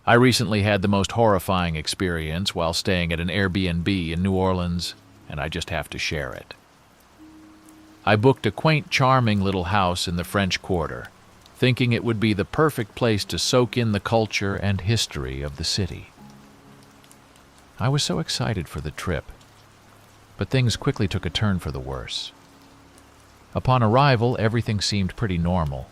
I recently had the most horrifying experience while staying at an Airbnb in New Orleans, and I just have to share it. I booked a quaint, charming little house in the French Quarter, thinking it would be the perfect place to soak in the culture and history of the city. I was so excited for the trip, but things quickly took a turn for the worse. Upon arrival, everything seemed pretty normal.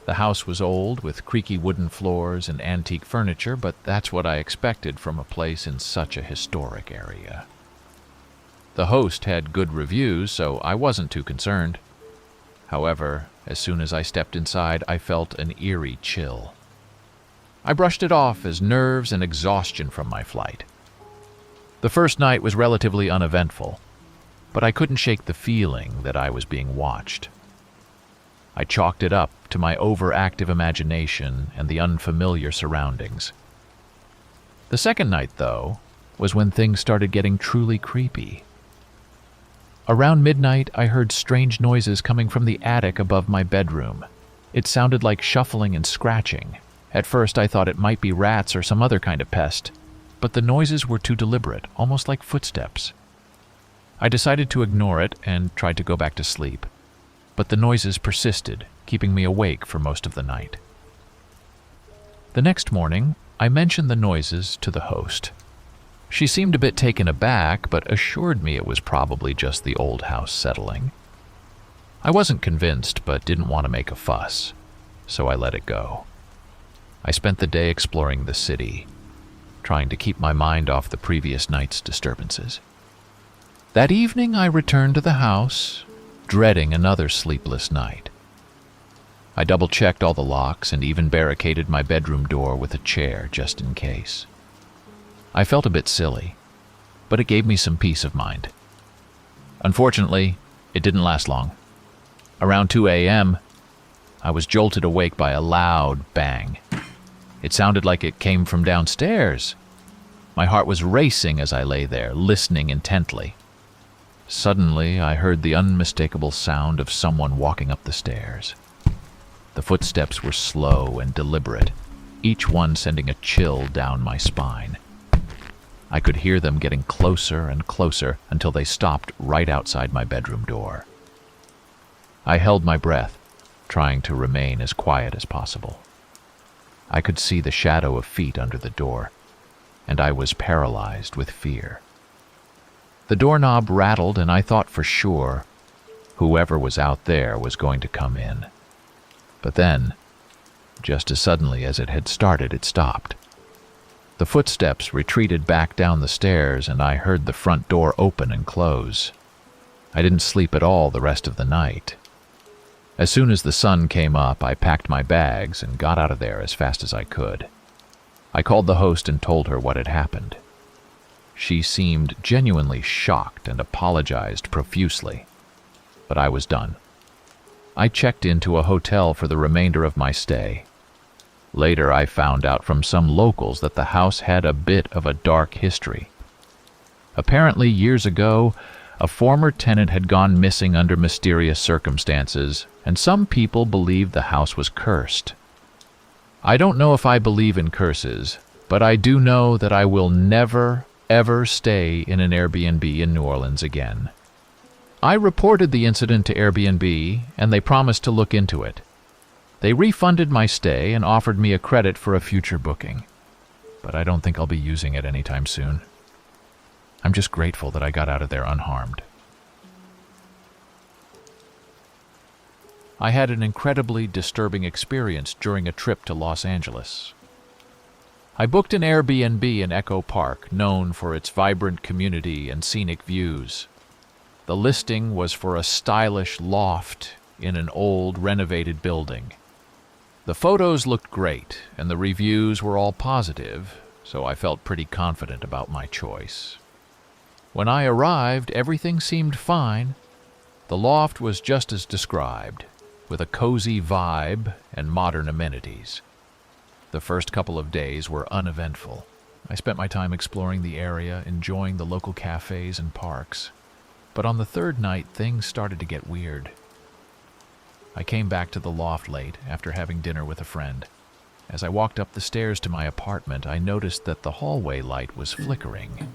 The house was old, with creaky wooden floors and antique furniture, but that's what I expected from a place in such a historic area. The host had good reviews, so I wasn't too concerned. However, as soon as I stepped inside, I felt an eerie chill. I brushed it off as nerves and exhaustion from my flight. The first night was relatively uneventful, but I couldn't shake the feeling that I was being watched. I chalked it up to my overactive imagination and the unfamiliar surroundings. The second night, though, was when things started getting truly creepy. Around midnight, I heard strange noises coming from the attic above my bedroom. It sounded like shuffling and scratching. At first, I thought it might be rats or some other kind of pest, but the noises were too deliberate, almost like footsteps. I decided to ignore it and tried to go back to sleep, but the noises persisted, keeping me awake for most of the night. The next morning, I mentioned the noises to the host. She seemed a bit taken aback, but assured me it was probably just the old house settling. I wasn't convinced, but didn't want to make a fuss, so I let it go. I spent the day exploring the city, trying to keep my mind off the previous night's disturbances. That evening, I returned to the house, dreading another sleepless night. I double-checked all the locks and even barricaded my bedroom door with a chair just in case. I felt a bit silly, but it gave me some peace of mind. Unfortunately, it didn't last long. Around 2 a.m., I was jolted awake by a loud bang. It sounded like it came from downstairs. My heart was racing as I lay there, listening intently. Suddenly, I heard the unmistakable sound of someone walking up the stairs. The footsteps were slow and deliberate, each one sending a chill down my spine. I could hear them getting closer and closer until they stopped right outside my bedroom door. I held my breath, trying to remain as quiet as possible. I could see the shadow of feet under the door, and I was paralyzed with fear. The doorknob rattled, and I thought for sure whoever was out there was going to come in. But then, just as suddenly as it had started, it stopped. The footsteps retreated back down the stairs, and I heard the front door open and close. I didn't sleep at all the rest of the night. As soon as the sun came up, I packed my bags and got out of there as fast as I could. I called the host and told her what had happened. She seemed genuinely shocked and apologized profusely, but I was done. I checked into a hotel for the remainder of my stay. Later, I found out from some locals that the house had a bit of a dark history. Apparently, years ago, a former tenant had gone missing under mysterious circumstances, and some people believed the house was cursed. I don't know if I believe in curses, but I do know that I will never, ever stay in an Airbnb in New Orleans again. I reported the incident to Airbnb, and they promised to look into it. They refunded my stay and offered me a credit for a future booking, but I don't think I'll be using it anytime soon. I'm just grateful that I got out of there unharmed. I had an incredibly disturbing experience during a trip to Los Angeles. I booked an Airbnb in Echo Park, known for its vibrant community and scenic views. The listing was for a stylish loft in an old, renovated building. The photos looked great, and the reviews were all positive, so I felt pretty confident about my choice. When I arrived, everything seemed fine. The loft was just as described, with a cozy vibe and modern amenities. The first couple of days were uneventful. I spent my time exploring the area, enjoying the local cafes and parks. But on the third night, things started to get weird. I came back to the loft late after having dinner with a friend. As I walked up the stairs to my apartment, I noticed that the hallway light was flickering.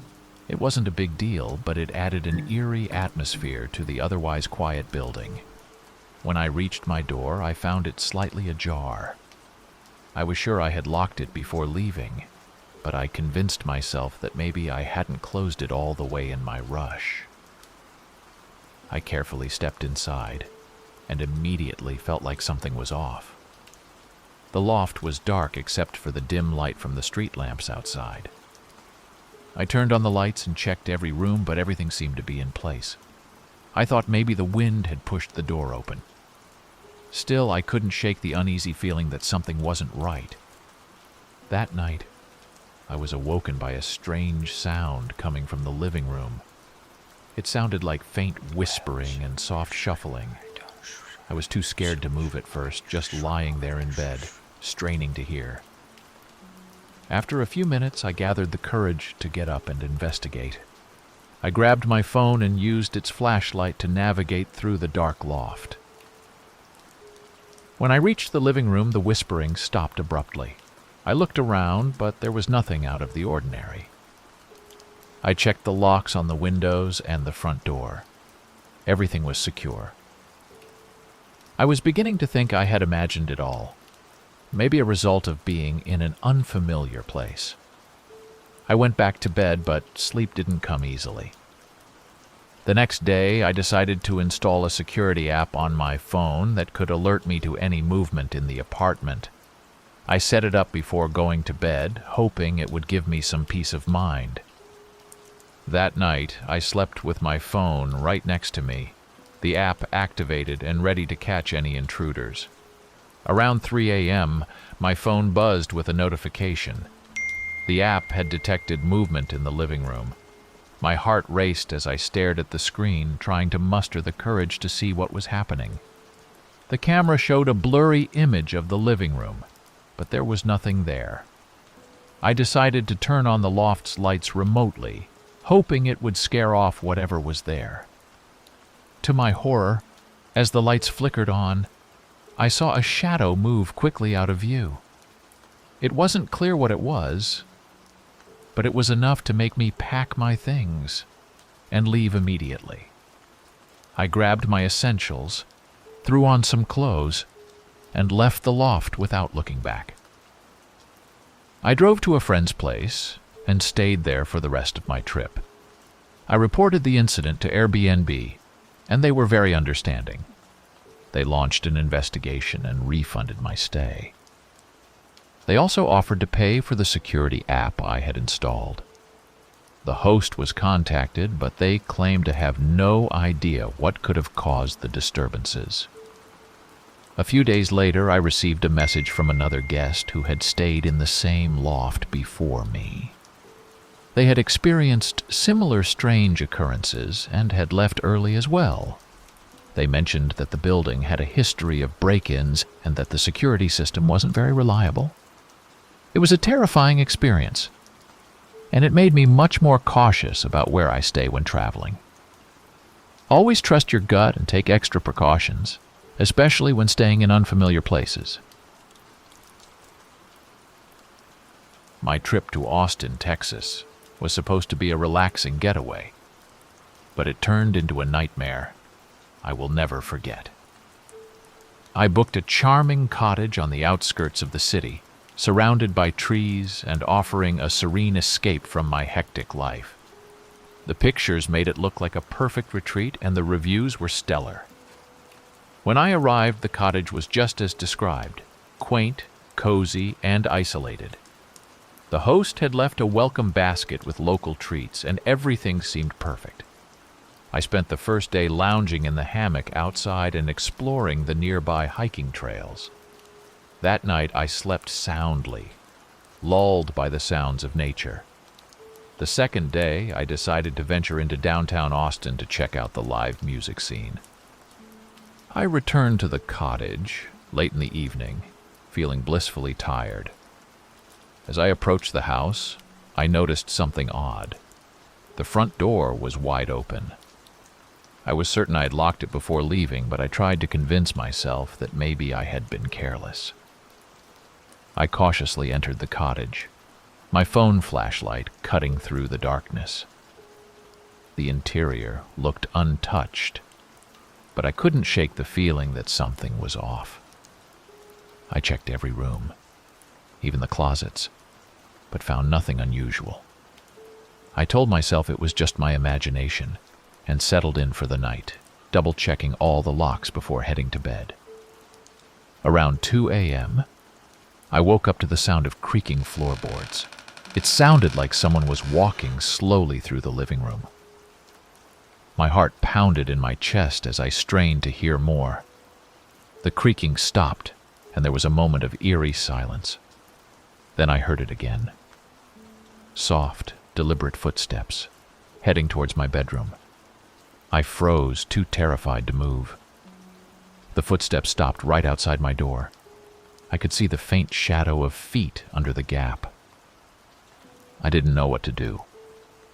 It wasn't a big deal, but it added an eerie atmosphere to the otherwise quiet building. When I reached my door, I found it slightly ajar. I was sure I had locked it before leaving, but I convinced myself that maybe I hadn't closed it all the way in my rush. I carefully stepped inside and immediately felt like something was off. The loft was dark except for the dim light from the street lamps outside. I turned on the lights and checked every room, but everything seemed to be in place. I thought maybe the wind had pushed the door open. Still, I couldn't shake the uneasy feeling that something wasn't right. That night, I was awoken by a strange sound coming from the living room. It sounded like faint whispering and soft shuffling. I was too scared to move at first, just lying there in bed, straining to hear. After a few minutes, I gathered the courage to get up and investigate. I grabbed my phone and used its flashlight to navigate through the dark loft. When I reached the living room, the whispering stopped abruptly. I looked around, but there was nothing out of the ordinary. I checked the locks on the windows and the front door. Everything was secure. I was beginning to think I had imagined it all, maybe a result of being in an unfamiliar place. I went back to bed, but sleep didn't come easily. The next day, I decided to install a security app on my phone that could alert me to any movement in the apartment. I set it up before going to bed, hoping it would give me some peace of mind. That night, I slept with my phone right next to me, the app activated and ready to catch any intruders. Around 3 a.m., my phone buzzed with a notification. The app had detected movement in the living room. My heart raced as I stared at the screen, trying to muster the courage to see what was happening. The camera showed a blurry image of the living room, but there was nothing there. I decided to turn on the loft's lights remotely, hoping it would scare off whatever was there. To my horror, as the lights flickered on, I saw a shadow move quickly out of view. It wasn't clear what it was, but it was enough to make me pack my things and leave immediately. I grabbed my essentials, threw on some clothes, and left the loft without looking back. I drove to a friend's place and stayed there for the rest of my trip. I reported the incident to Airbnb, and they were very understanding. They launched an investigation and refunded my stay. They also offered to pay for the security app I had installed. The host was contacted, but they claimed to have no idea what could have caused the disturbances. A few days later, I received a message from another guest who had stayed in the same loft before me. They had experienced similar strange occurrences and had left early as well. They mentioned that the building had a history of break-ins and that the security system wasn't very reliable. It was a terrifying experience, and it made me much more cautious about where I stay when traveling. Always trust your gut and take extra precautions, especially when staying in unfamiliar places. My trip to Austin, Texas, was supposed to be a relaxing getaway, but it turned into a nightmare I will never forget. I booked a charming cottage on the outskirts of the city, surrounded by trees and offering a serene escape from my hectic life. The pictures made it look like a perfect retreat, and the reviews were stellar. When I arrived, the cottage was just as described, quaint, cozy, and isolated. The host had left a welcome basket with local treats, and everything seemed perfect. I spent the first day lounging in the hammock outside and exploring the nearby hiking trails. That night I slept soundly, lulled by the sounds of nature. The second day, I decided to venture into downtown Austin to check out the live music scene. I returned to the cottage late in the evening, feeling blissfully tired. As I approached the house, I noticed something odd. The front door was wide open. I was certain I had locked it before leaving, but I tried to convince myself that maybe I had been careless. I cautiously entered the cottage, my phone flashlight cutting through the darkness. The interior looked untouched, but I couldn't shake the feeling that something was off. I checked every room, even the closets, but found nothing unusual. I told myself it was just my imagination and settled in for the night, double-checking all the locks before heading to bed. Around 2 a.m., I woke up to the sound of creaking floorboards. It sounded like someone was walking slowly through the living room. My heart pounded in my chest as I strained to hear more. The creaking stopped, and there was a moment of eerie silence. Then I heard it again. Soft, deliberate footsteps, heading towards my bedroom. I froze, too terrified to move. The footsteps stopped right outside my door. I could see the faint shadow of feet under the gap. I didn't know what to do.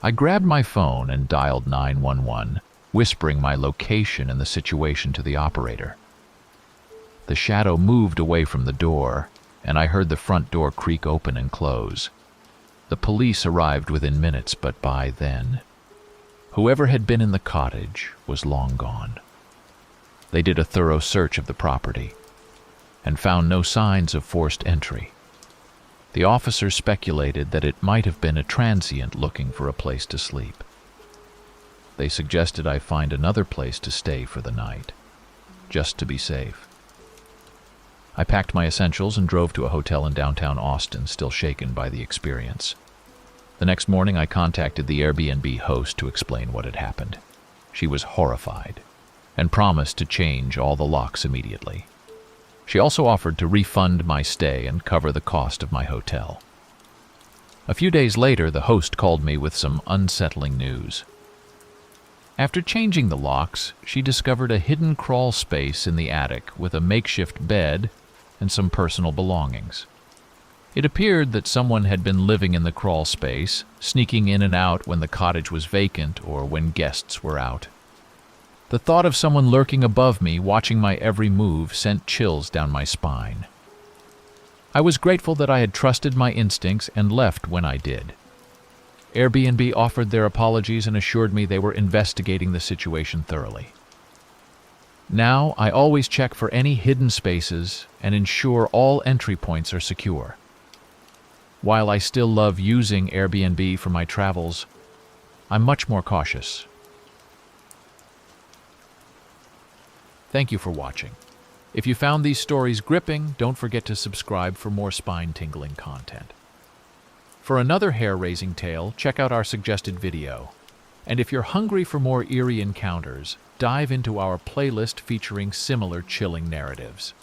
I grabbed my phone and dialed 911, whispering my location and the situation to the operator. The shadow moved away from the door, and I heard the front door creak open and close. The police arrived within minutes, but by then, whoever had been in the cottage was long gone. They did a thorough search of the property and found no signs of forced entry. The officers speculated that it might have been a transient looking for a place to sleep. They suggested I find another place to stay for the night, just to be safe. I packed my essentials and drove to a hotel in downtown Austin, still shaken by the experience. The next morning, I contacted the Airbnb host to explain what had happened. She was horrified and promised to change all the locks immediately. She also offered to refund my stay and cover the cost of my hotel. A few days later, the host called me with some unsettling news. After changing the locks, she discovered a hidden crawl space in the attic with a makeshift bed and some personal belongings. It appeared that someone had been living in the crawl space, sneaking in and out when the cottage was vacant or when guests were out. The thought of someone lurking above me, watching my every move, sent chills down my spine. I was grateful that I had trusted my instincts and left when I did. Airbnb offered their apologies and assured me they were investigating the situation thoroughly. Now, I always check for any hidden spaces and ensure all entry points are secure. While I still love using Airbnb for my travels, I'm much more cautious. Thank you for watching. If you found these stories gripping, don't forget to subscribe for more spine-tingling content. For another hair-raising tale, check out our suggested video. And if you're hungry for more eerie encounters, dive into our playlist featuring similar chilling narratives.